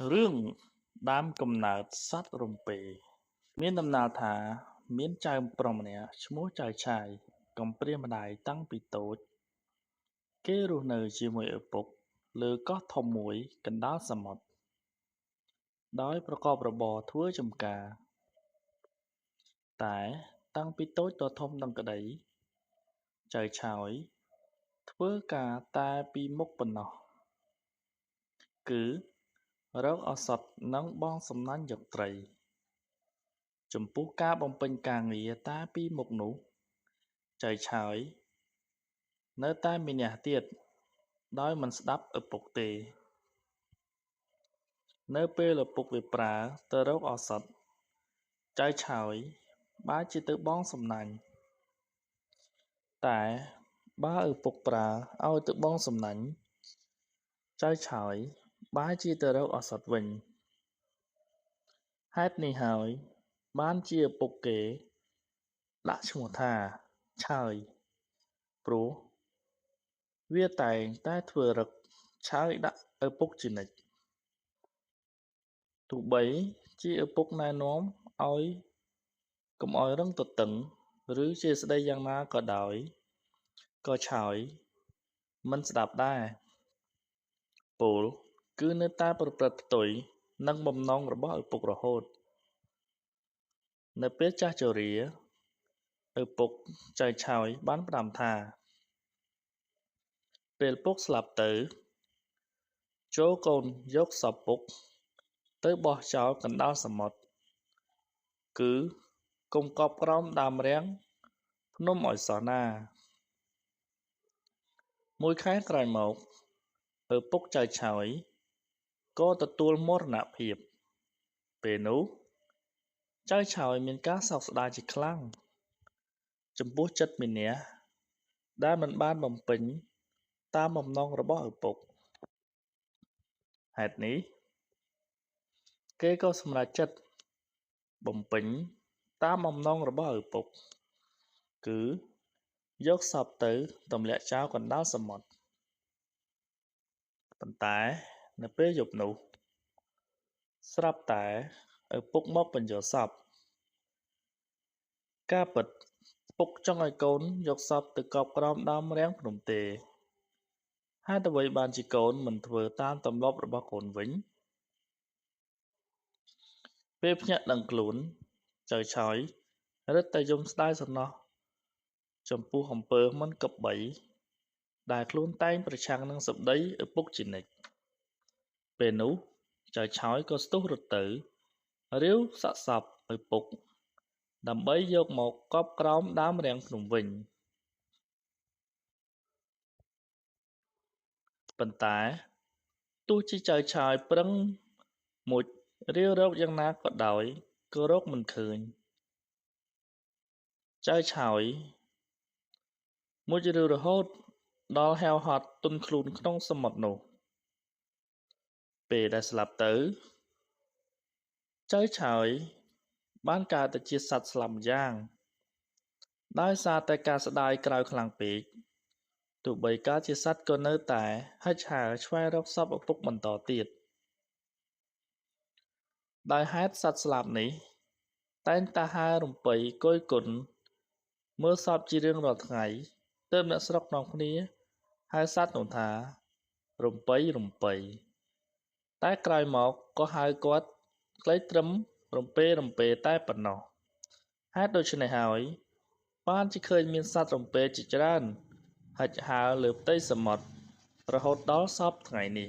រឿងដើមកំណើតសត្វរំពេមានដំណាលថាមានចៅប្រុសម្នាក់ឈ្មោះចៅឆាយកំព្រាម្ដាយតាំងពីតូចគេរស់នៅជាមួយឪពុកលើកោះធំមួយកណ្ដាលសមុទ្រដោយប្រកបរបរធ្វើចម្ការតែតាំងពីតូចដល់ធំដឹងក្ដីចៅឆាយធ្វើការតែពីរមុខប៉ុណ្ណោះគឺរកឱសថនិងបង់សំណាញ់យកត្រីចំពោះការបំពេញការងារតែពីរមុខនោះចៅឆាយនៅតែមានះទៀតដោយមិនស្ដាប់ឪពុកទេនៅពេលឪពុកវាប្រើទៅរកឱសថចៅឆាយបែរជាទៅបង់សំណាញ់តែបើឪពុកប្រើឲ្យទៅបង់សំណាញ់ចៅឆាយបែរជាទៅរកឱសថវិញហេតុនេះហើយបានជាឪពុកគេដាក់ឈ្មោះថាឆាយព្រោះវាតែងតែធ្វើរឹកឆាយដាក់ឪពុកជានិច្ចទោះបីជាឪពុកណែនាំឲ្យកុំឲ្យរឹងទទឹងឬជាស្ដីយ៉ាងណាក៏ដោយក៏ឆាយមិនស្ដាប់ដែរពោលគឺនៅតែប្រព្រឹត្តផ្ទុយនឹងបំណងរបស់ឪពុករហូតនៅពេលចាស់ជរាឪពុកចៅឆាយបានផ្ដាំថាពេលពុកស្លាប់ទៅចូរកូនយកសពពុកទៅបោះចោលកណ្ដាលសមុទ្រគឺកុំកប់ក្រោមដើមរាំងភ្នំឲ្យសោះណាមួយខែក្រោយមកឪពុកចៅឆាយក៏ទទួលមរណភាពពេលនោះចៅឆាយមានការសោកស្ដាយជាខ្លាំងចំពោះចិត្តមានះដែលមិនបានបំពេញតាមបំណងរបស់ឪពុកហេតុនេះគេក៏សម្រេចចិត្តបំពេញតាមបំណងរបស់ឪពុកគឺយកសពទៅទម្លាក់ចោលកណ្ដាលសមុទ្រប៉ុន្តែនៅពេលយប់នោះស្រាប់តែឪពុកមកបញ្ចូលសពការពិតពុកចង់ឲ្យកូនយកសពទៅកប់ក្រោមដើមរាំងភ្នំទេហេតុអ្វីបានជាកូនមិនធ្វើតាមទម្លាប់របស់កូនវិញពេលភ្ញាក់ដឹងខ្លួនចៅឆាយរឹតតែយំស្ដាយសំណោះចំពោះអំពើមិនគប្បីដែលខ្លួនតែងប្រឆាំងនឹងសម្ដីឪពុកជានិច្ចពេលនោះចៅឆាយក៏ស្ទុះរត់ទៅរាវសាកសពឪពុកដើម្បីយកមកកប់ក្រោមដើមរាំងភ្នំវិញប៉ុន្តែទោះជាចៅឆាយប្រឹងមុជរាវរកយ៉ាងណាក៏ដោយក៏រកមិនឃើញចៅឆាយមុជរាវរហូតដល់ហែវហត់ទន់ខ្លួនក្នុងសមុទ្រនោះពេលដែលស្លាប់ទៅចៅឆាយបានកើតទៅជាសត្វស្លាប់ម្យ៉ាងដោយសារតែការស្ដាយក្រៅខ្លាំងពេកទោះបីកើតជាសត្វក៏នៅតែហិចហើរឆ្វែងរកសពឪពុកបន្តទៀតដោយហេតុសត្វស្លាប់នេះតែងតែហើររំពៃគយគន់មើលសពជារៀងរាល់ថ្ងៃទើបអ្នកស្រុកនាំគ្នាហៅសត្វនោះថារំពៃរំពៃតែក្រោយមកក៏ហៅគាត់ក្លេកត្រឹមរំពេតែប៉ុណ្ណោះហេតុដូច្នេះហើយបានជាឃើញមានសត្វរំពេជាច្រើនហិចហើរលើផ្ទៃសមុទ្ររហូតដល់សព្វថ្ងៃនេះ